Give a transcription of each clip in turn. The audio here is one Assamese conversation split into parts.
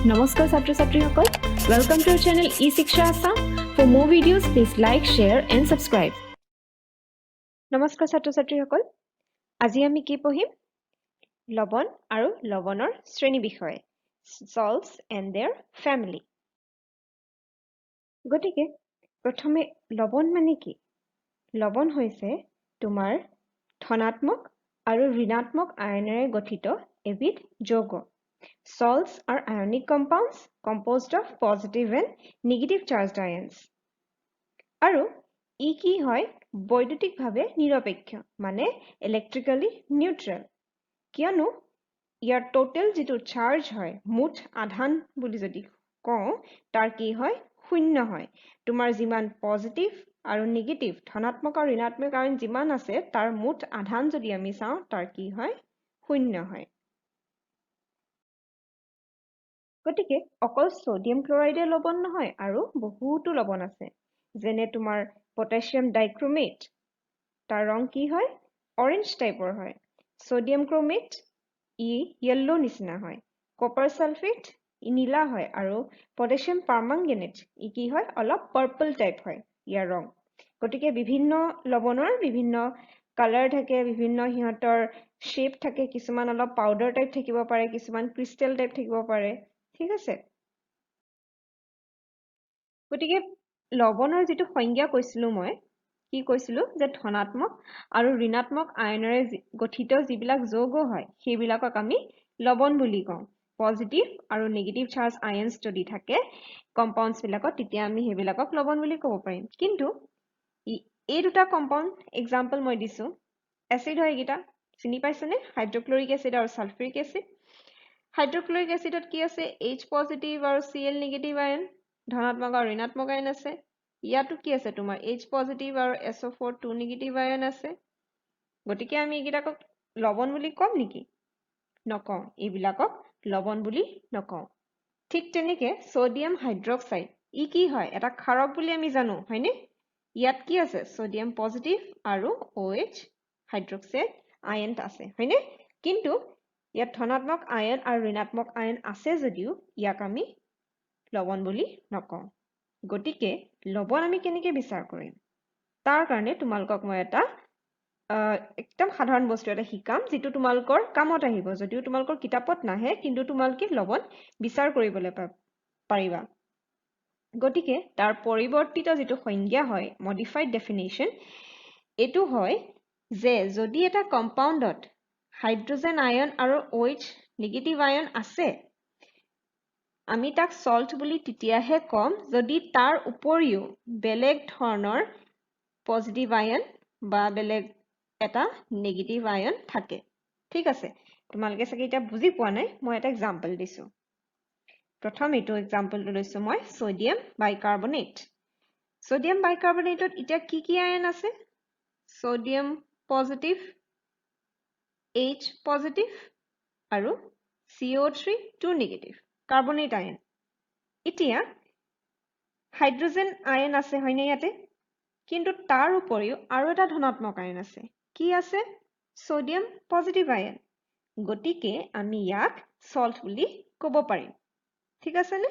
Namaskar ছাত্ৰ-ছাত্ৰীসকল, welcome to our channel e-Shiksha Assam. For more videos, please like, share and subscribe. নমস্কাৰ ছাত্ৰ-ছাত্ৰীসকল, আজি আমি কি পঢ়িম? লৱণ আৰু লৱণৰ শ্ৰেণী বিষয়ে, salts and their family. গতিকে প্ৰথমে লৱণ মানে কি? লৱণ হৈছে তোমাৰ ধনাত্মক আৰু ঋণাত্মক আয়নেৰে গঠিত এবিধ যৌগ. Salts are ionic compounds composed of positive and negative charged ions. আৰু ই কি হয়? বৈদ্যুতিকভাৱে নিৰপেক্ষ, মানে electrically neutral. কিয়নো ইয়াৰ total যিটো charge হয়, মুঠ আধান বুলি যদি কওঁ, তাৰ কি হয়? শূন্য হয়. তোমাৰ যিমান positive আৰু negative, ধনাত্মক আৰু ঋণাত্মক আয়ন যিমান আছে, তাৰ মুঠ আধান যদি আমি চাওঁ, তাৰ কি হয়? শূন্য হয়. গতিকে অকল সোডিয়াম ক্লোৰাইডে লৱণ নহয়, আৰু বহুতো লৱণ আছে, যেনে তোমাৰ পটাছিয়াম ডাইক্ৰোমেট, তাৰ ৰং কি হয়? অৰেঞ্জ টাইপৰ হয়. সোডিয়াম ক্ৰোমেট ই য়েল্লো নিচিনা হয়. কপাৰ সালফেট ই নীলা হয়, আৰু পটাছিয়াম পাৰমাংগনেট ই কি হয়? অলপ পাৰ্পল টাইপ হয় ইয়াৰ ৰং. গতিকে বিভিন্ন লৱণৰ বিভিন্ন কালাৰ থাকে, বিভিন্ন সিহঁতৰ শেপ থাকে, কিছুমান অলপ পাউডাৰ টাইপ থাকিব পাৰে, কিছুমান ক্ৰিষ্টেল টাইপ থাকিব পাৰে. ঠিক আছে? গতিকে লৱণৰ যিটো সংজ্ঞা কৈছিলো মই, কি কৈছিলো? যে ধনাত্মক আৰু ঋণাত্মক আয়নেৰে গঠিত যিবিলাক যৌগ হয়, সেইবিলাকক আমি লৱণ বুলি কওঁ. পজিটিভ আৰু নেগেটিভ চাৰ্জ আয়নছ যদি থাকে কম্পাউণ্ডছ বিলাকত, তেতিয়া আমি সেইবিলাকক লৱণ বুলি ক'ব পাৰিম. কিন্তু এই দুটা কম্পাউণ্ড এক্সাম্পল মই দিছো, এচিড হয় এইকেইটা, চিনি পাইছেনে? হাইড্ৰক্লৰিক এচিড আৰু ছালফিউৰিক এচিড. হাইড্ৰক্লৰিক এচিডত কি আছে? H পজিটিভ আৰু Cl নেগেটিভ আয়ন, ধনাত্মক আৰু ঋণাত্মক আয়ন আছে. ইয়াতো কি আছে? তোমাৰ H পজিটিভ আৰু SO4 2 নেগেটিভ আয়ন আছে. গতিকে আমি এইকেইটাকক লৱণ বুলি ক'ম নেকি? নকওঁ, এইবিলাকক লৱণ বুলি নকওঁ. ঠিক তেনেকে সোডিয়াম হাইড্ৰক্সাইড ই কি হয়? এটা ক্ষাৰক বুলি আমি জানো, হয়নে? ইয়াত কি আছে? সোডিয়াম পজিটিভ আৰু OH হাইড্ৰক্সাইড আয়ন আছে, হয়নে? কিন্তু ইয়াত ধনাত্মক আয়ন আৰু ঋণাত্মক আয়ন আছে যদিও ইয়াক আমি লৱণ বুলি নকওঁ. গতিকে লৱণ আমি কেনেকৈ বিচাৰ কৰিম? তাৰ কাৰণে তোমালোকক মই এটা একদম সাধাৰণ বস্তু এটা শিকাম, যিটো তোমালোকৰ কামত আহিব, যদিও তোমালোকৰ কিতাপত নাহে, কিন্তু তোমালোকে লৱণ বিচাৰ কৰিবলৈ পাৰিবা. গতিকে তাৰ পৰিৱৰ্তিত যিটো সংজ্ঞা হয়, মডিফাইড ডেফিনেশ্যন, এইটো হয় যে যদি এটা কম্পাউণ্ডত হাইড্ৰজেন আয়ন আৰু OH নেগেটিভ আয়ন আছে, আমি তাক সল্ট বুলি তেতিয়াহে কম যদি তাৰ উপৰিও বেলেগ ধৰণৰ পজিটিভ আয়ন বা বেলেগ এটা নেগেটিভ আয়ন থাকে. ঠিক আছে? তোমালোকে চাগে এতিয়া বুজি পোৱা নাই, মই এটা এক্সাম্পল দিছো. প্ৰথম এইটো এক্সাম্পলটো লৈছো মই, সোডিয়াম বাইকাৰ্বনেট. সোডিয়াম বাইকাৰ্বনেটত এতিয়া কি কি আয়ন আছে? সোডিয়াম পজিটিভ, H পজিটিভ আৰু CO3 2 নেগেটিভ কাৰ্বনেট আয়ন. এতিয়া হাইড্ৰজেন আয়ন আছে, হয়নে ইয়াতে? কিন্তু তাৰ উপৰিও আৰু এটা ধনাত্মক আয়ন আছে. কি আছে? সোডিয়াম পজিটিভ আয়ন. গতিকে আমি ইয়াক সল্ট বুলি ক'ব পাৰিম. ঠিক আছে নে?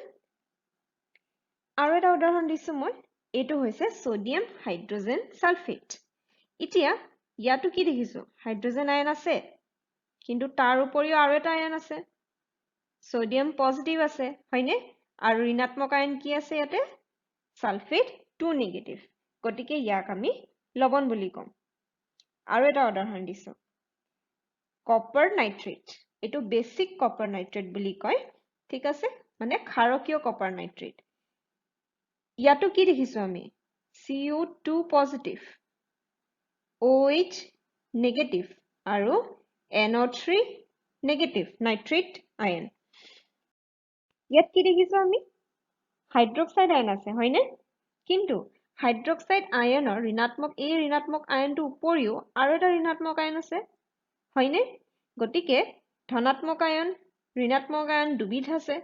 আৰু এটা উদাহৰণ দিছো মই, এইটো হৈছে সোডিয়াম হাইড্ৰজেন সালফেট. এতিয়া ইয়াতো কি দেখিছো? হাইড্ৰজেন আয়ন আছে, কিন্তু তাৰ উপৰিও আৰু এটা আয়ন আছে, সোডিয়াম পজিটিভ আছে, হয়নে? আৰু ঋণাত্মক আয়ন কি আছে ইয়াতে? Sulphate 2 negative. গতিকে ইয়াক আমি লৱণ বুলি কম. আৰু এটা উদাহৰণ দিছো, কপাৰ নাইট্ৰেট. এইটো বেসিক কপাৰ নাইট্ৰেট বুলি কয়. ঠিক আছে? মানে ক্ষাৰকীয় কপাৰ নাইট্ৰেট. ইয়াতো কি দেখিছো আমি? CO2 পজিটিভ, OH নেগেটিভ আৰু NO3 নেগেটিভ নাইট্ৰেট আয়ন. ইয়াত কি দেখিছো আমি? হাইড্ৰক্সাইড আয়ন আছে, হয়নে? কিন্তু হাইড্ৰক্সাইড আয়নৰ এই ঋণাত্মক আয়নটোৰ উপৰিও আৰু এটা ঋণাত্মক আয়ন আছে, হয়নে? গতিকে ধনাত্মক আয়ন, ঋণাত্মক আয়ন দুবিধ আছে.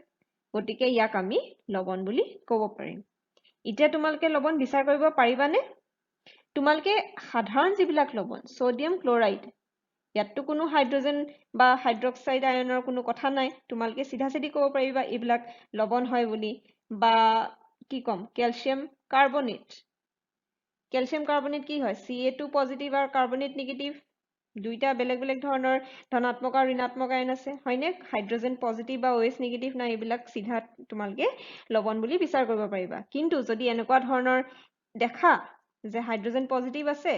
গতিকে ইয়াক আমি লৱণ বুলি ক'ব পাৰিম. এতিয়া তোমালোকে লৱণ বিচাৰ কৰিব পাৰিবানে? তোমালোকে সাধাৰণ যিবিলাক লৱণ, সোডিয়াম ক্লোৰাইড, ইয়াততো কোনো হাইড্ৰজেন বা হাইড্ৰক্সাইড আয়নৰ কোনো কথা নাই তোমালোকে চিধা চিধি ক'ব পাৰিবা এইবিলাক লৱণ হয় বুলি বা কি ক'ম কেলছিয়াম কাৰ্বনেট কি হয় Ca2 পজিটিভ আৰু কাৰ্বনেট নিগেটিভ দুইটা বেলেগ বেলেগ ধৰণৰ ধনাত্মক আৰু ঋণাত্মক আয়ন আছে হয়নে হাইড্ৰজেন পজিটিভ বা OH নিগেটিভ নাই এইবিলাক চিধা তোমালোকে লৱণ বুলি বিচাৰ কৰিব পাৰিবা কিন্তু যদি এনেকুৱা ধৰণৰ দেখা যে হাইড্ৰজেন পজিটিভ আছে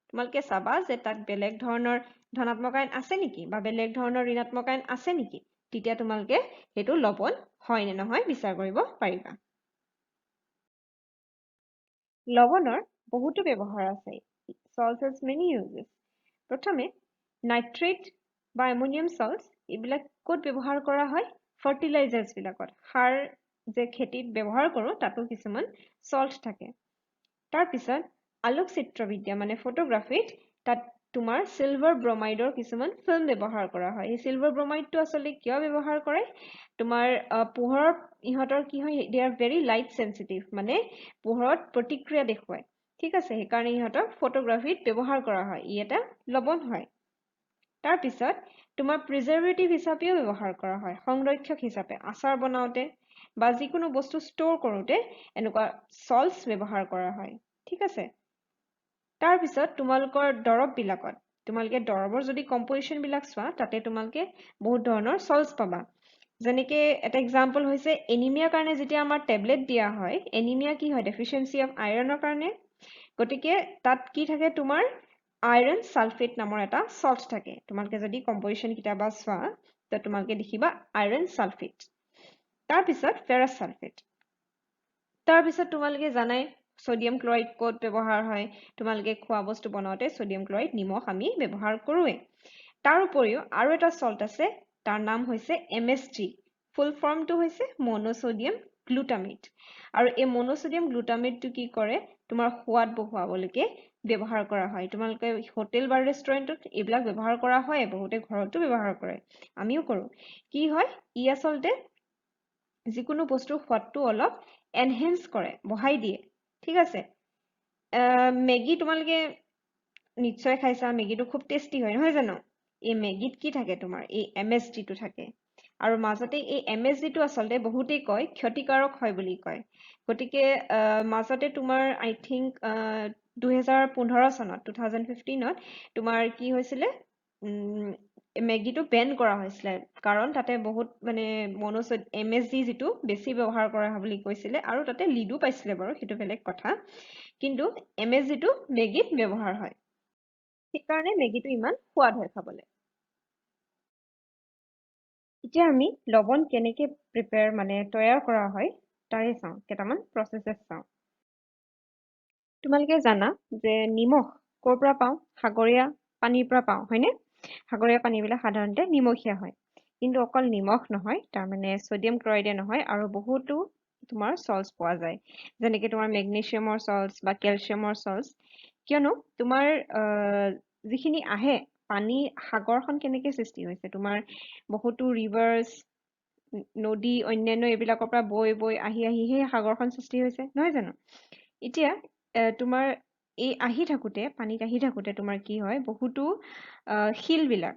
তোমালোকে চাবা যে তাত বেলেগ ধৰণৰ ধনাত্মক আয়ন আছে নেকি বা বেলেগ ধৰণৰ ঋণাত্মক আয়ন আছে নেকি তেতিয়া তোমালোকে সেইটো লৱণ হয় নে নহয় বিচাৰ কৰিব পাৰিবা লৱণৰ বহুতো ব্যৱহাৰ আছে salts has many uses প্ৰথমে নাইট্ৰেট বা এমোনিয়াম salts এইবিলাক ক'ত ব্যৱহাৰ কৰা হয় ফাৰ্টিলাইজাৰ্ছ বিলাকত সাৰ যে খেতিত ব্যৱহাৰ কৰোঁ তাতো কিছুমান salt থাকে তাৰ পিছত আলোকচিত্ৰবিদ্যা মানে ফটোগ্ৰাফিত তাত তোমাৰ সিলভাৰ ব্ৰমাইডৰ কিছুমান ফিল্ম ব্যৱহাৰ কৰা হয় এই সিলভাৰ ব্ৰমাইডটো আচলতে কিয় ব্যৱহাৰ কৰে তোমাৰ পোহৰৰ ইহঁতৰ কি হয় they are very light sensitive মানে পোহৰত প্ৰতিক্ৰিয়া দেখুৱায় ঠিক আছে সেইকাৰণে ইহঁতক ফটোগ্ৰাফিত ব্যৱহাৰ কৰা হয় ই এটা লৱণ হয় তাৰ পিছত তোমাৰ প্ৰিজাৰ্ভেটিভ হিচাপেও ব্যৱহাৰ কৰা হয় সংৰক্ষক হিচাপে আচাৰ বনাওতে বা যিকোনো বস্তু ষ্ট'ৰ কৰোতে এনেকুৱা সল্টছ ব্যৱহাৰ কৰা হয় ঠিক আছে তাৰ পিছত তোমালোকৰ দৰব বিলাকত তোমালোকে দৰবৰ যদি কম্পজিশন বিলাক চোৱা তাতে তোমালোকে বহুত ধৰণৰ সল্টছ পাবা যেনেকে এটা এক্সাম্পল হৈছে এনিমিয়াৰ কাৰণে যেতিয়া আমাৰ টেবলেট দিয়া হয় এনিমিয়া কি হয় ডেফিচিয়েঞ্চি অফ আইৰণৰ কাৰণে গতিকে তাত কি থাকে তোমাৰ আইৰণ সালফেট নামৰ এটা সল্ট থাকে তোমালোকে যদি কম্পজিশন কিতাবা চোৱা তো তোমালোকে দেখিবা আইৰণ সালফেট তাৰ পিছত ফেৰাছ সালফেট তাৰ পিছত তোমালোকে জানাই সোডিয়াম ক্লৰাইড ক'ত ব্যৱহাৰ হয় তোমালোকে খোৱা বস্তু বনাওতে সোডিয়াম ক্লৰাইড নিমখ আমি ব্যৱহাৰ কৰোৱে তাৰ উপৰিও আৰু এটা সল্ট আছে তাৰ নাম হৈছে MSG ফুল ফৰ্মটো হৈছে মনোসোডিয়াম গ্লুটামেট আৰু এই মনোসোডিয়াম গ্লুটামেটটো কি কৰে তোমাৰ সোৱাদ বহুৱাবলৈকে ব্যৱহাৰ কৰা হয় তোমালোকে হোটেল বা ৰেষ্টুৰেণ্টত এইবিলাক ব্যৱহাৰ কৰা হয় বহুতে ঘৰতো ব্যৱহাৰ কৰে আমিও কৰো কি হয় ই আচলতে যিকোনো বস্তুৰ সোৱাদটো অলপ এনহেন্স কৰে বঢ়াই দিয়ে ঠিক আছে মেগী তোমালোকে নিশ্চয় খাইছা মেগীটো খুব টেষ্টি হয় নহয় জানো এই মেগীত কি থাকে তোমাৰ এই MSGটো থাকে আৰু মাজতে এই MSGটো আচলতে বহুতেই কয় ক্ষতিকাৰক হয় বুলি কয় গতিকে মাজতে তোমাৰ আই থিংক 2015 চনত 2015ত তোমাৰ কি হৈছিলে মেগীটো বেন কৰা হৈছিলে কাৰণ তাতে বহুত মানে MSG যিটো বেছি ব্যৱহাৰ কৰা হয় বুলি কৈছিলে আৰু তাতে লিডো পাইছিলে বাৰু সেইটো বেলেগ কথা কিন্তু MSGটো মেগীত ব্যৱহাৰ হয় সেইকাৰণে মেগীটো ইমান সোৱাদ হয় খাবলৈ এতিয়া আমি লৱণ কেনেকে প্ৰিপেয়াৰ মানে তৈয়াৰ কৰা হয় তাৰে চাওঁ কেইটামান প্ৰচেছেছ চাওঁ তোমালোকে জানা যে নিমখ ক'ৰ পৰা পাওঁ সাগৰীয়া পানীৰ পৰা পাওঁ হয়নে সাগৰীয়া পানীবিলাক সাধাৰণতে নিমখীয়া হয় কিন্তু অকল নিমখ নহয় তাৰমানে সোডিয়াম ক্লৰাইডে নহয় আৰু বহুতো তোমাৰ সল্টছ পোৱা যায় যেনেকে তোমাৰ মেগনেছিয়ামৰ সল্টছ বা কেলছিয়ামৰ সল্টছ কিয়নো তোমাৰ যিখিনি আহে পানী সাগৰখন কেনেকে সৃষ্টি হৈছে তোমাৰ বহুতো ৰিভাৰ্ছ নদী অন্যান্য এইবিলাকৰ পৰা বৈ বৈ আহি আহি সেই সাগৰখন সৃষ্টি হৈছে নহয় জানো এতিয়া তোমাৰ এই আহি থাকোতে পানীত আহি থাকোতে তোমাৰ কি হয় বহুতো শিলবিলাক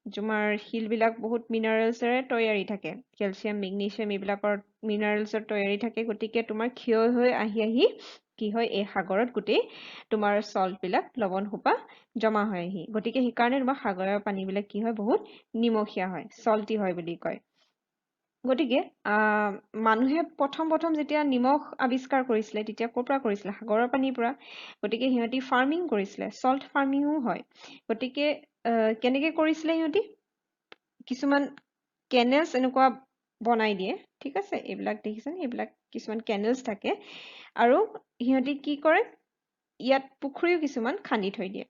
তোমাৰ শিলবিলাক বহুত মিনাৰেলছেৰে তৈয়াৰী থাকে কেলছিয়াম মেগনেছিয়াম এইবিলাকৰ মিনাৰেলছৰ তৈয়াৰী থাকে গতিকে তোমাৰ ক্ষয় হৈ আহি আহি কি হয় এই সাগৰত গোটেই তোমাৰ সল্ট বিলাক লৱণ সোপা জমা হয় আহি গতিকে সেইকাৰণে তোমাৰ সাগৰৰ পানীবিলাক কি হয় বহুত নিমখীয়া হয় চল্টি হয় বুলি কয় গতিকে মানুহে প্ৰথম যেতিয়া নিমখ আৱিষ্কাৰ কৰিছিলে তেতিয়া ক'ৰ পৰা কৰিছিলে সাগৰৰ পানীৰ পৰা গতিকে সিহঁতি ফাৰ্মিং কৰিছিলে সল্ট ফাৰ্মিঙো হয় গতিকে কেনেকে কৰিছিলে সিহঁতি কিছুমান কেনেলছ এনেকুৱা বনাই দিয়ে ঠিক আছে এইবিলাক দেখিছেনে এইবিলাক কিছুমান কেনেলছ থাকে আৰু সিহঁতি কি কৰে ইয়াত পুখুৰীও কিছুমান খান্দি থৈ দিয়ে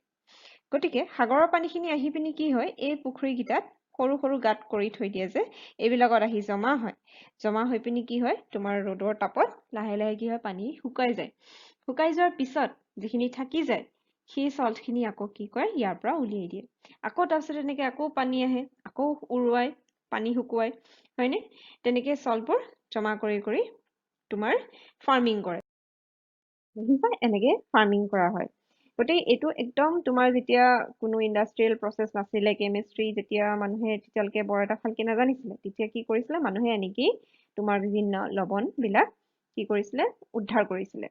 গতিকে সাগৰৰ পানীখিনি আহি পিনি কি হয় এই পুখুৰীকেইটাত সৰু সৰু গাঁত কৰি থৈ দিয়ে যে এইবিলাকত আহি জমা হয় জমা হৈ পিনি কি হয় তোমাৰ ৰ'দৰ তাপত লাহে লাহে কি হয় পানী শুকাই যায় শুকাই যোৱাৰ পিছত যিখিনি থাকি যায় সেই সল্টখিনি আকৌ কি কৰে ইয়াৰ পৰা উলিয়াই দিয়ে আকৌ তাৰপিছত এনেকে আকৌ পানী আহে আকৌ উৰুৱাই পানী শুকুৱাই হয়নে তেনেকে সল্টবোৰ জমা কৰি কৰি তোমাৰ ফাৰ্মিং কৰে দেখিছা এনেকে ফাৰ্মিং কৰা হয় গতিকে এইটো একদম তোমাৰ যেতিয়া কোনো ইণ্ডাষ্ট্ৰিয়েল প্ৰচেছ নাছিলে কেমিষ্ট্ৰি যেতিয়া মানুহে তেতিয়ালৈকে বৰ এটা ভালকে নাজানিছিলে তেতিয়া কি কৰিছিলে মানুহে এনেকি তোমাৰ বিভিন্ন লৱণ বিলাক কি কৰিছিলে উদ্ধাৰ কৰিছিলে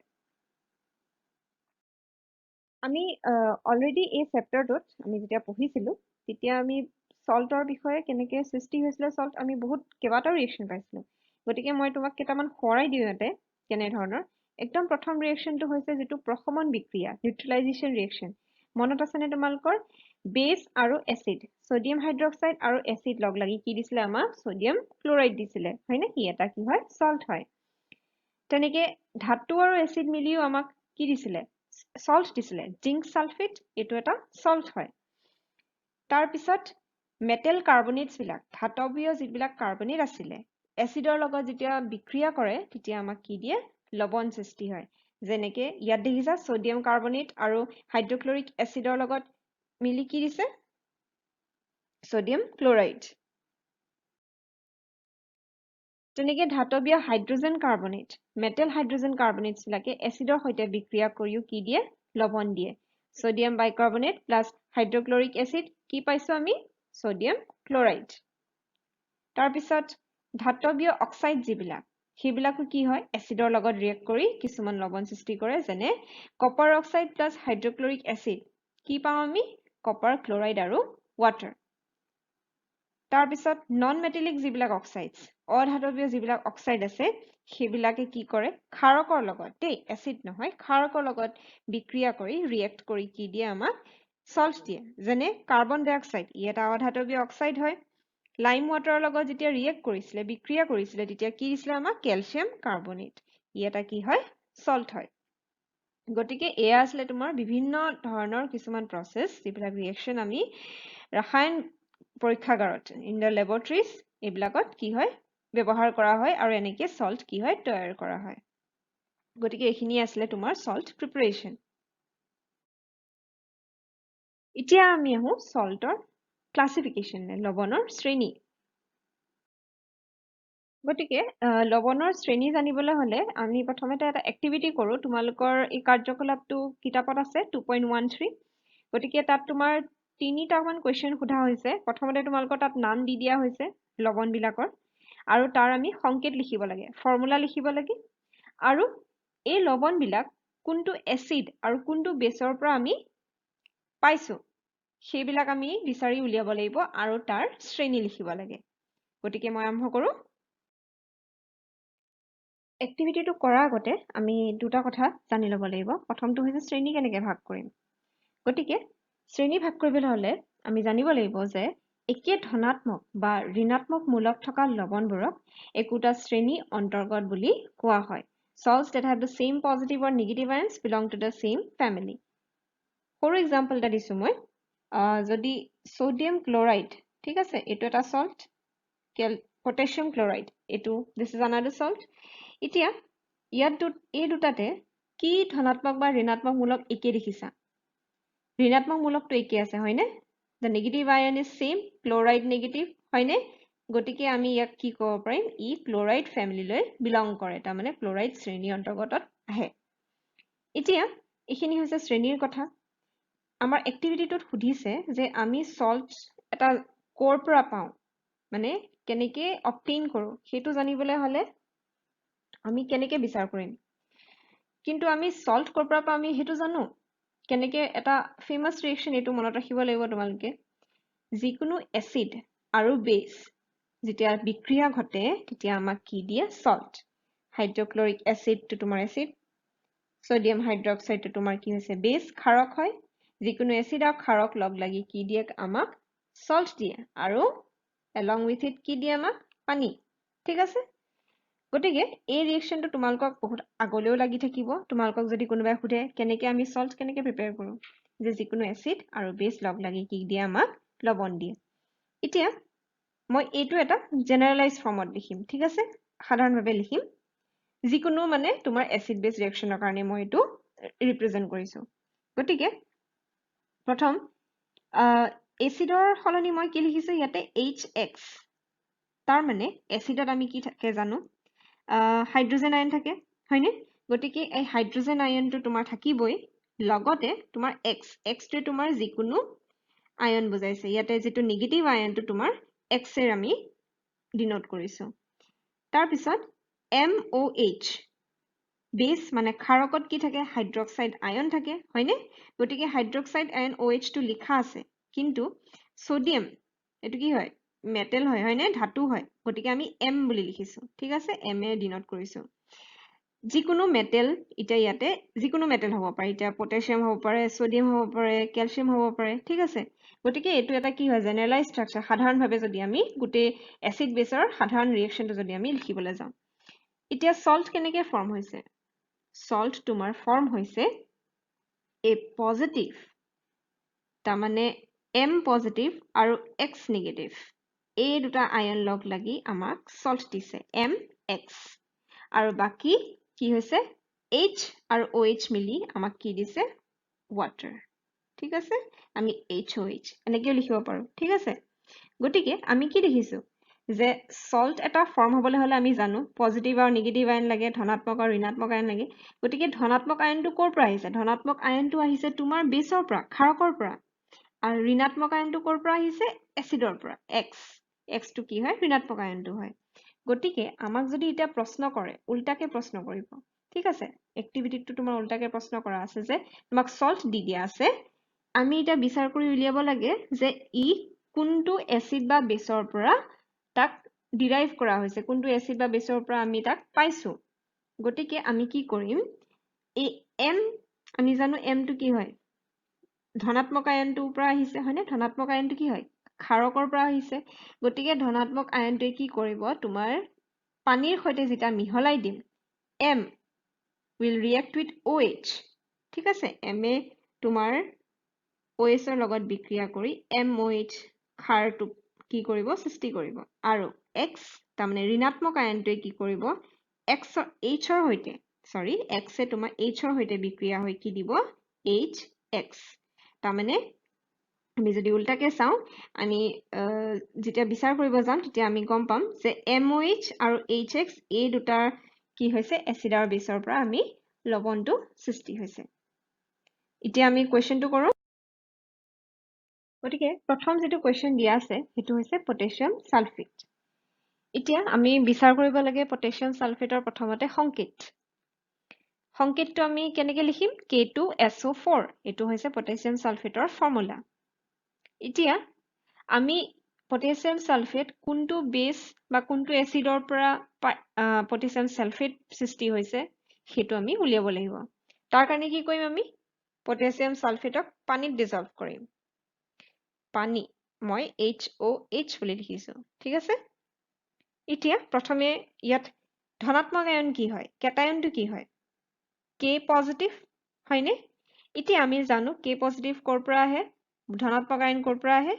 আমি অলৰেডি এই চেপ্টাৰটোত আমি যেতিয়া পঢ়িছিলো তেতিয়া আমি সল্টৰ বিষয়ে কেনেকৈ সৃষ্টি হৈছিলে সল্ট আমি বহুত কেইবাটাও ৰিয়েকশ্যন পাইছিলো গতিকে মই তোমাক কেইটামান সোঁৱৰাই দিওঁ ইয়াতে কেনেধৰণৰ একদম প্ৰথম ৰিয়েকশ্যনটো হৈছে যিটো প্ৰশমন বিক্ৰিয়া নিউট্ৰেলাইজেশ্যন ৰিয়েকশ্যন মনত আছেনে তোমালোকৰ বেছ আৰু এচিড ছডিয়াম হাইড্ৰক্সাইড আৰু এচিড লগ লাগি কি দিছিলে আমাক ছডিয়াম ক্লৰাইড দিছিলে হয়নে সি এটা কি হয় সল্ট হয় তেনেকে ধাতু আৰু এচিড মিলিও আমাক কি দিছিলে সল্ট দিছিলে জিংক সালফেট এইটো এটা সল্ট হয় তাৰপিছত মেটেল কাৰ্বনেটছ বিলাক ধাতৱীয় যিবিলাক কাৰ্বনেট আছিলে এচিডৰ লগত যেতিয়া বিক্ৰিয়া কৰে তেতিয়া আমাক কি দিয়ে লৱণ সৃষ্টি হয় যেনেকে ইয়াত দেখিছা ছডিয়াম কাৰ্বনেট আৰু হাইড্ৰক্লৰিক এচিডৰ লগত মিলি কি দিছে ছডিয়াম ক্লৰাইড তেনেকে ধাতৱীয় হাইড্ৰজেন কাৰ্বনেট মেটেল হাইড্ৰজেন কাৰ্বনেটছ বিলাকে এচিডৰ সৈতে বিক্ৰিয়া কৰিও কি দিয়ে লৱণ দিয়ে sodium bicarbonate plus hydrochloric acid কি পাইছো আমি ছডিয়াম ক্লৰাইড তাৰপিছত ধাতৱীয় অক্সাইড যিবিলাক সেইবিলাকো কি হয় এচিডৰ লগত ৰিয়েক্ট কৰি কিছুমান লৱণ সৃষ্টি কৰে যেনে copper oxide plus hydrochloric acid কি পাওঁ আমি কপাৰ ক্লৰাইড আৰু ৱাটাৰ তাৰপিছত নন মেটেলিক যিবিলাক অক্সাইডছ অধাতৱীয় যিবিলাক অক্সাইড আছে সেইবিলাকে কি কৰে ক্ষাৰকৰ লগত দেই এচিড নহয় ক্ষাৰকৰ লগত বিক্ৰিয়া কৰি ৰিয়েক্ট কৰি কি দিয়ে আমাক সল্ট দিয়ে যেনে কাৰ্বন ডাই অক্সাইড ই এটা অধাতৱীয় অক্সাইড হয় লাইম ৱাটাৰৰ লগত যেতিয়া ৰিয়েক্ট কৰিছিলে বিক্ৰিয়া কৰিছিলে তেতিয়া কি দিছিলে আমাক কেলছিয়াম কাৰ্বনেট ই এটা কি হয় সল্ট হয় গতিকে এয়া আছিলে তোমাৰ বিভিন্ন ধৰণৰ কিছুমান প্ৰচেছ যিবিলাক ৰিয়েকশ্যন আমি ৰাসায়ন পৰীক্ষাগাৰত ইন দ্য লেবৰেটৰিজ এইবিলাকত কি হয় ব্যৱহাৰ কৰা হয় আৰু এনেকৈ সল্ট কি হয় তৈয়াৰ কৰা হয় গতিকে এইখিনি আছিলে তোমাৰ সল্ট প্ৰিপাৰেশ্যন এতিয়া আমি আহো সল্টৰ ক্লাছিফিকেশ্যন লৱণৰ শ্ৰেণী গতিকে লৱণৰ শ্ৰেণী জানিবলৈ হ'লে আমি প্ৰথমতে এটা এক্টিভিটি কৰোঁ তোমালোকৰ এই কাৰ্যকলাপটো কিতাপত আছে 2.13 গতিকে তাত তোমাৰ তিনিটামান কুৱেশ্যন সোধা হৈছে প্ৰথমতে তোমালোকৰ তাত নাম দি দিয়া হৈছে লৱণবিলাকৰ আৰু তাৰ আমি সংকেত লিখিব লাগে ফৰ্মুলা লিখিব লাগে আৰু এই লৱণবিলাক কোনটো এচিড আৰু কোনটো বেছৰ পৰা আমি পাইছোঁ সেইবিলাক আমি বিচাৰি উলিয়াব লাগিব আৰু তাৰ শ্ৰেণী লিখিব লাগে গতিকে মই আৰম্ভ কৰোঁ এক্টিভিটিটো কৰাৰ আগতে আমি দুটা কথা জানি ল'ব লাগিব প্ৰথমটো হৈছে শ্ৰেণী কেনেকৈ ভাগ কৰিম গতিকে শ্ৰেণী ভাগ কৰিবলৈ হ'লে আমি জানিব লাগিব যে একে ধনাত্মক বা ঋণাত্মক মূলক থকা লৱণবোৰক একোটা শ্ৰেণী অন্তৰ্গত বুলি কোৱা হয় salts that have the same positive or negative ions belong to the same family সৰু এক্সাম্পল এটা দিছোঁ মই যদি ছডিয়াম ক্লৰাইড ঠিক আছে এইটো এটা সল্ট পটাছিয়াম ক্লৰাইড এইটো দিছ ইজ আনাডাৰ সল্ট এতিয়া ইয়াত এই দুটাতে কি ধনাত্মক বা ঋণাত্মক মূলক একে দেখিছা ঋণাত্মক মূলকটো একে আছে হয়নে the negative ion is same chloride negative হয়নে গতিকে আমি ইয়াক কি ক'ব পাৰিম ই ক্লৰাইড ফেমিলিলৈ বিলং কৰে তাৰমানে ক্লৰাইড শ্ৰেণীৰ অন্তৰ্গতত আহে এতিয়া এইখিনি হৈছে শ্ৰেণীৰ কথা আমাৰ এক্টিভিটিটোত সুধিছে যে আমি সল্ট এটা ক'ৰ পৰা পাওঁ মানে কেনেকৈ অবটেইন কৰোঁ সেইটো জানিবলৈ হ'লে আমি কেনেকৈ বিচাৰ কৰিম কিন্তু আমি সল্ট ক'ৰ পৰা পাওঁ আমি সেইটো জানো কেনেকৈ এটা ফেমাছ ৰিয়েকশ্যন এইটো মনত ৰাখিব লাগিব তোমালোকে যিকোনো এচিড আৰু বেছ যেতিয়া বিক্ৰিয়া ঘটে তেতিয়া আমাক কি দিয়ে সল্ট হাইড্ৰক্লৰিক এচিডটো তোমাৰ এচিড ছডিয়াম হাইড্ৰক্সাইডটো তোমাৰ কি হৈছে বেছ ক্ষাৰক হয় যিকোনো এচিড আৰু ক্ষাৰক লগ লাগি কি দিয়ে আমাক সল্ট দিয়ে আৰু along with it কি দিয়ে আমাক পানী ঠিক আছে গতিকে এই ৰিয়েকশ্যনটো তোমালোকক বহুত আগলৈও লাগি থাকিব তোমালোকক যদি কোনোবাই সোধে কেনেকৈ আমি সল্ট কেনেকৈ প্ৰিপেয়াৰ কৰোঁ যে যিকোনো এচিড আৰু বেছ লগ লাগি কি দিয়ে আমাক লৱণ দিয়ে এতিয়া মই এইটো এটা জেনেৰেলাইজ ফৰ্মত লিখিম ঠিক আছে সাধাৰণভাৱে লিখিম যিকোনো মানে তোমাৰ এচিড বেছ ৰিয়েকশ্যনৰ কাৰণে মই এইটো ৰিপ্ৰেজেণ্ট কৰিছোঁ গতিকে প্ৰথম এচিডৰ সলনি মই কি লিখিছোঁ ইয়াতে HX তাৰ মানে এচিডত আমি কি থাকে জানো হাইড্ৰজেন আয়ন থাকে হয়নে গতিকে এই হাইড্ৰজেন আয়নটো তোমাৰ থাকিবই লগতে তোমাৰ x টোৱে তোমাৰ যিকোনো আয়ন বুজাইছে ইয়াতে যেটো নেগেটিভ আয়নটো তোমাৰ x এৰ আমি ডিনোট কৰিছো তাৰ পিছত MOH বেস মানে ক্ষাৰকত কি থাকে হাইড্ৰক্সাইড আয়ন থাকে হয়নে গতিকে হাইড্ৰক্সাইড আয়ন OH টো লিখা আছে কিন্তু সোডিয়াম এটো কি হয় মেটেল হয় হয়নে ধাতু হয় গতিকে আমি M বুলি লিখিছো ঠিক আছে M এ ডিনোট কৰিছো যিকোনো মেটেল এটা ইয়াতে যিকোনো মেটেল হ'ব পাৰে এটা পটাছিয়াম হ'ব পাৰে সোডিয়াম হ'ব পাৰে ক্যালসিয়াম হ'ব পাৰে ঠিক আছে গতিকে এটো এটা কি হয় জেনাৰেলাইজ স্ট্ৰাকচাৰ সাধাৰণভাৱে যদি আমি গুটে এসিড বেসৰ সাধাৰণ ৰিঅ্যাকশনটো যদি আমি লিখিবলৈ যাওঁ এতিয়া সল্ট কেনেকৈ ফৰ্ম হৈছে সল্ট তোমাৰ ফৰ্ম হৈছে এ পজিটিভ তাৰ মানে M পজিটিভ আৰু X নেগেটিভ এই দুটা আয়ন লগ লাগি আমাক সল্ট দিছে MX আৰু বাকি কি হৈছে H আৰু OH মিলি আমাক কি দিছে water ঠিক আছে আমি HOH এনেকৈ লিখিব পাৰো ঠিক আছে গতিকে আমি কি দেখিছো যে সল্ট এটা ফৰ্ম হ'বলৈ হলে আমি জানো পজিটিভ আৰু নেগেটিভ আয়ন লাগে ধনাত্মক আৰু ঋণাত্মক আয়ন লাগে গতিকে ধনাত্মক আয়নটো কৰ পৰা আহিছে ধনাত্মক আয়নটো আহিছে তোমাৰ বেসৰ পৰা ক্ষাৰকৰ পৰা আৰু ঋণাত্মক আয়নটো কৰ পৰা আহিছে এসিডৰ পৰা X টো কি হয় ঋণাত্মক আয়নটো হয় গতিকে আমাক যদি এটা প্ৰশ্ন কৰে উল্টাকে প্ৰশ্ন কৰিব ঠিক আছে এক্টিভিটিটো তোমাৰ উল্টাকে প্ৰশ্ন কৰা আছে যে তোমাক সল্ট দি দিয়া আছে আমি এটা বিচাৰ কৰি উলিয়াব লাগে যে ই কোনটো এসিড বা বেসৰ পৰা তাক ডিৰাইভ কৰা হৈছে কোনটো এসিড বা বেসৰ পৰা আমি তাক পাইছো গতিকে আমি কি কৰিম এই M আমি জানো M টো কি হয় ধনাত্মক আয়নটোৰ পৰা আহিছে হয়নে ধনাত্মক আয়নটো কি হয় ক্ষাৰকৰ পৰা আহিছে গতিকে ধনাত্মক আয়নটোৱে কি কৰিব তোমাৰ পানীৰ সৈতে যেটা মিহলাই দিম M will react with OH ঠিক আছে M এ তোমাৰ OH ৰ লগত বিক্ৰিয়া কৰি MOH ক্ষাৰটো কি কৰিব সৃষ্টি কৰিব আৰু X তাৰমানে ঋণাত্মক আয়নটোৱে কি কৰিব H ৰ সৈতে X এ তোমাৰ H ৰ সৈতে বিক্ৰিয়া হৈ কি দিব HX তাৰমানে আমি যদি উল্টাকে চাওঁ আমি যেতিয়া বিচাৰ কৰিব যাম তেতিয়া আমি গম পাম যে MOH আৰু HX এই দুটাৰ কি হৈছে এসিড আৰু বেসৰ পৰা আমি লৱণটো সৃষ্টি হৈছে এতিয়া আমি কোৱেশ্চনটো কৰো গতিকে প্ৰথম যেটো কোৱেশ্চন দিয়া আছে হেতু হৈছে পটাছিয়াম সালফেট এতিয়া আমি বিচাৰ কৰিব লাগে পটাছিয়াম সালফেটৰ প্ৰথমতে সংকেতটো আমি কেনেকৈ লিখিম K2SO4 এটো হৈছে পটাছিয়াম সালফেটৰ ফৰ্মুলা এতিয়া আমি পটাছিয়াম সালফেট কোনটো বেস বা কোনটো এসিডৰ পৰা পটাছিয়াম সালফেট সৃষ্টি হৈছে হেতু আমি উলিয়াব লাগিব তাৰ কাৰণে কি কৰিম আমি পটাছিয়াম সালফেটক পানীত ডিজলভ কৰিম পানী মই HOH বুলি লিখিছো ঠিক আছে এতিয়া প্ৰথমে ইয়াত ধনাত্মক আয়ন কি হয় কেটায়নটো কি হয় K পজিটিভ হয়নে এতিয়া আমি জানো K পজিটিভ কৰ পৰা আহে ধনাত্মক আয়ন কৰ পৰা আহে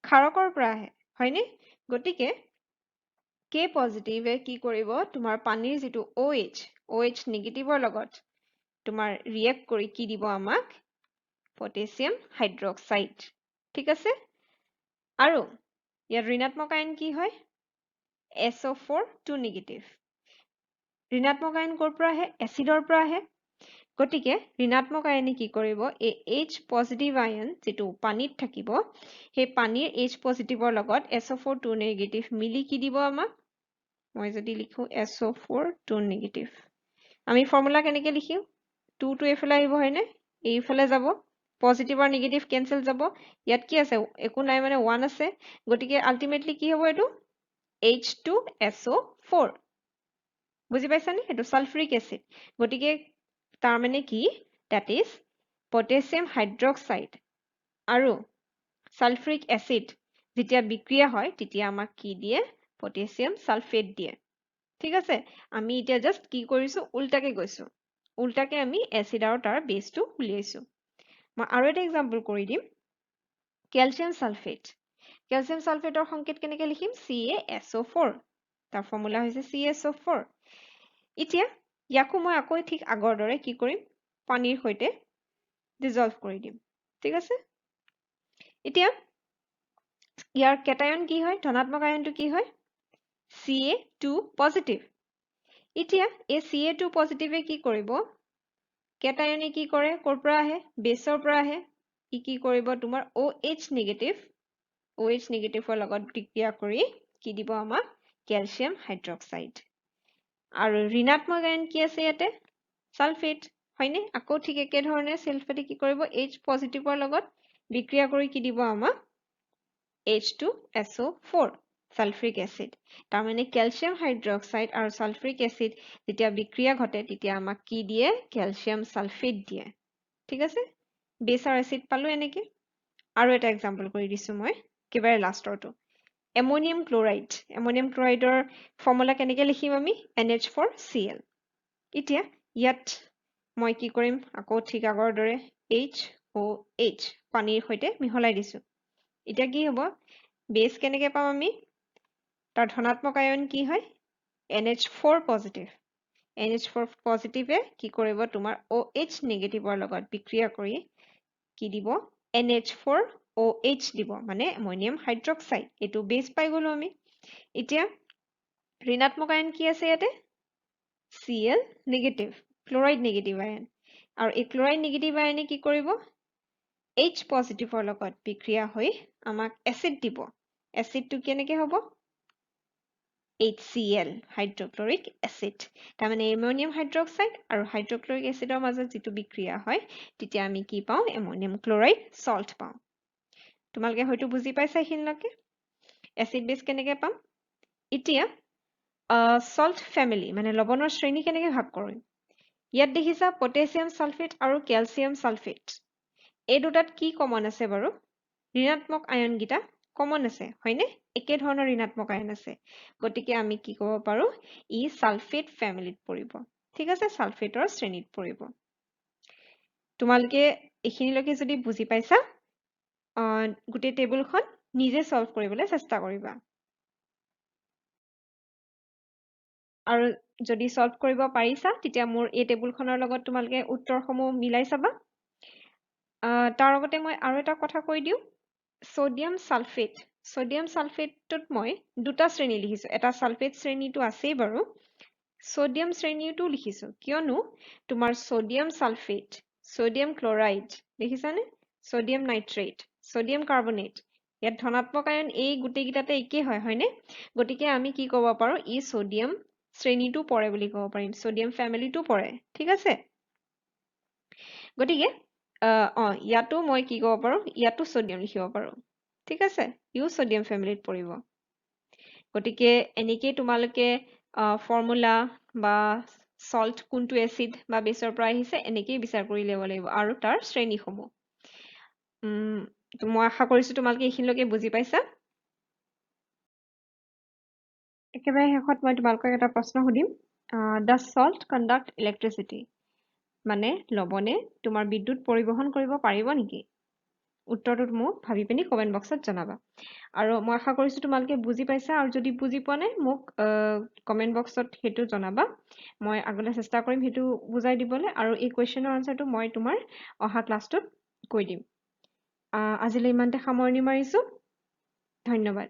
ক্ষাৰকৰ পৰা আহে হয়নে গতিকে K পজিটিভে কি কৰিব তোমাৰ পানীৰ যেটো OH নেগেটিভৰ লগত তোমাৰ ৰিয়েক্ট কৰি কি দিব আমাক পটাছিয়াম হাইড্ৰক্সাইড ঠিক আছে আৰু ইয়াৰ ঋণাত্মক আয়ন কি হয় SO4 2 নেগেটিভ ঋণাত্মক আয়ন কৰ পৰা আহে এসিডৰ পৰা আহে গতিকে ঋণাত্মক আয়নে কি কৰিব এই H পজিটিভ আয়ন যেটো পানীত থাকিব সেই পানীৰ H পজিটিভৰ লগত SO4 2 নেগেটিভ মিলি কি দিব আমাক মই যদি লিখো SO4 2 নেগেটিভ আমি ফৰ্মুলা কেনেকৈ লিখিম 2 টো এফালে আহিব হয়নে এইফালে যাব পজিটিভ আৰু নেগেটিভ কেনসেল যাব ইয়াত কি আছে একো নাই মানে 1 আছে গতিকে আলটিমেটলি কি হ'ব এটো H2SO4 বুজি পাইছানে এটো সালফ্যুৰিক এসিড গতিকে তাৰ মানে কি that is potassium hydroxide আৰু সালফ্যুৰিক এসিড যেতিয়া বিক্ৰিয়া হয় তেতিয়া আমাক কি দিয়ে পটাছিয়াম সালফেট দিয়ে ঠিক আছে আমি এতিয়া জাস্ট কি কৰিছো উল্টাকে গৈছো উল্টাকে আমি এসিড আৰু তাৰ বেসটো উলিয়াইছো মই আৰু এটা এক্সাম্পল কৰি দিম ক্যালসিয়াম সালফেটৰ সংকেত কেনেকৈ লিখিম CaSO4 তাৰ ফৰ্মুলা হৈছে CaSO4 এতিয়া ইয়াকো মই আকৌ ঠিক আগৰ দৰে কি কৰিম পানীৰ সৈতে ডিজলভ কৰি দিম ঠিক আছে এতিয়া ইয়াৰ কেটায়ন কি হয় ধনাত্মক আয়নটো কি হয় Ca2 পজিটিভ এতিয়া এই Ca2 পজিটিভে কি কৰিব কেটায়নে কি কৰে ক'ৰ পৰা আহে বেছৰ পৰা আহে ই কি কৰিব তোমাৰ OH নেগেটিভ OH নেগেটিভৰ লগত বিক্ৰিয়া কৰি কি দিব আমাক কেলছিয়াম হাইড্ৰক্সাইড আৰু ঋণাত্মক আয়ন কি আছে ইয়াতে সালফেট হয়নে আকৌ ঠিক একে ধৰণে সালফেটে কি কৰিব H পজিটিভৰ লগত বিক্ৰিয়া কৰি কি দিব আমাক H2SO4 সালফ্ৰিক এসিড তাৰমানে ক্যালসিয়াম হাইড্ৰক্সাইড আৰু সালফ্ৰিক এসিড যেতিয়া বিক্ৰিয়া ঘটে তেতিয়া আমাক কি দিয়ে ক্যালসিয়াম সালফেট দিয়ে ঠিক আছে বেছ আৰু এসিড পালো এনেকে আৰু এটা এক্সাম্পল কৰি দিছো মই কিবাৰে লাষ্টৰটো এমোনিয়াম ক্লোৰাইডৰ ফৰ্মুলা কেনেকৈ লিখিম আমি NH4Cl এতিয়া ইয়াত মই কি কৰিম আকৌ ঠিক আগৰ দৰে HOH পানীৰ সৈতে মিহলাই দিছো এতিয়া কি হ'ব বেছ কেনেকৈ পাম আমি তাৰ ধনাত্মক আয়ন কি হয় NH4 পজিটিভ NH4 পজিটিভে কি কৰিব তোমাৰ OH নেগেটিভৰ লগত বিক্ৰিয়া কৰি কি দিব NH4OH দিব মানে এমোনিয়াম হাইড্ৰক্সাইড এটো বেছ পাই গলো আমি এতিয়া ঋণাত্মক আয়ন কি আছে ইয়াতে Cl নেগেটিভ ক্লোৰাইড নেগেটিভ আয়ন আৰু এই ক্লোৰাইড নেগেটিভ আয়নে কি কৰিব H পজিটিভৰ লগত বিক্ৰিয়া হৈ আমাক এসিড দিব এসিডটো কেনেকৈ হ'ব HCl হাইড্ৰক্লোৰিক এসিড তাৰমানে এমোনিয়াম হাইড্ৰক্সাইড আৰু হাইড্ৰক্লোৰিক এসিডৰ মাজত যেটো বিক্ৰিয়া হয় তেতিয়া আমি কি পাওঁ এমোনিয়াম ক্লোৰাইড সল্ট পাওঁ তোমালোকে হয়তো বুজি পাইছা এইখিনিলৈকে এসিড বেছ কেনেকৈ পাম এতিয়া সল্ট ফ্যামিলি মানে লৱণৰ শ্ৰেণী কেনেকৈ ভাগ কৰিম ইয়াত দেখিছা পটাছিয়াম সালফেট আৰু ক্যালসিয়াম সালফেট এই দুটাত কি কমন আছে বাৰু ঋণাত্মক আয়ন গিটা কমন আছে হয়নে একে ধৰণৰ ঋণাত্মক আয়ন আছে গতিকে আমি কি ক'ব পাৰো ই সালফেট ফ্যামিলিত পৰিব ঠিক আছে সালফেটৰ শ্ৰেণীত পৰিব তোমালোকে এইখিনিলৈকে যদি বুজি পাইছা গোটেই টেবুলখন নিজে সলভ কৰিবলৈ চেষ্টা কৰিবা আৰু যদি সলভ কৰিব পাৰিছা তেতিয়া মোৰ এই টেবুলখনৰ লগত তোমালোকে উত্তৰসমূহ মিলাই চাবা তাৰ লগতে মই আৰু এটা কথা কৈ দিওঁ সোডিয়াম সালফেটত মই দুটা শ্ৰেণী লিখিছো এটা সালফেট শ্ৰেণীটো আছেই বাৰু সোডিয়াম শ্ৰেণীটো লিখিছো কিয়নো তোমাৰ সোডিয়াম সালফেট সোডিয়াম ক্লোৰাইড দেখিছানে সোডিয়াম নাইট্ৰেট সোডিয়াম কাৰ্বনেট ইয়াত ধনাত্মক আয়ন এই গুটেইকিটাতে একেই হয় হয়নে গতিকে আমি কি ক'ব পাৰো ই সোডিয়াম শ্ৰেণীটো পৰে বুলি ক'ব পাৰিম সোডিয়াম ফ্যামিলিটো পৰে ঠিক আছে গতিকে ইয়াতো মই কি ক'ব পাৰো ইয়াতো সোডিয়াম লিখিব পাৰো ঠিক আছে ইউ সোডিয়াম ফ্যামিলিত পৰিব গতিকে এনেকৈ তোমালোকে ফৰ্মুলা বা সল্ট কোনটো এসিড বা বেছৰ পৰা আহিছে এনেকৈ বিচাৰ কৰি ল'ব লাগিব আৰু তাৰ শ্ৰেণীসমূহ মই আশা কৰিছো তোমালোকে এইখিনিলৈকে বুজি পাইছা একেবাৰে শেষত মই তোমালোকক এটা প্ৰশ্ন সুধিম the salt conduct electricity মানে লৱণে তোমাৰ বিদ্যুৎ পৰিবহন কৰিব পাৰিব নেকি উত্তৰটো মোক ভাবি পিনি কমেন্ট বক্সত জনাবা আৰু মই আশা কৰিছো তোমালোকে বুজি পাইছা আৰু যদি বুজি পোৱা নাই মোক কমেন্ট বক্সত হেতু জনাবা মই আগলৈ চেষ্টা কৰিম হেতু বুজাই দিবলৈ আৰু এই কোৱেশ্চনৰ আনসাৰটো মই তোমাৰ অহা ক্লাছটোত কৈ দিম আজিলৈ ইমানতে সামৰণি মাৰিছো ধন্যবাদ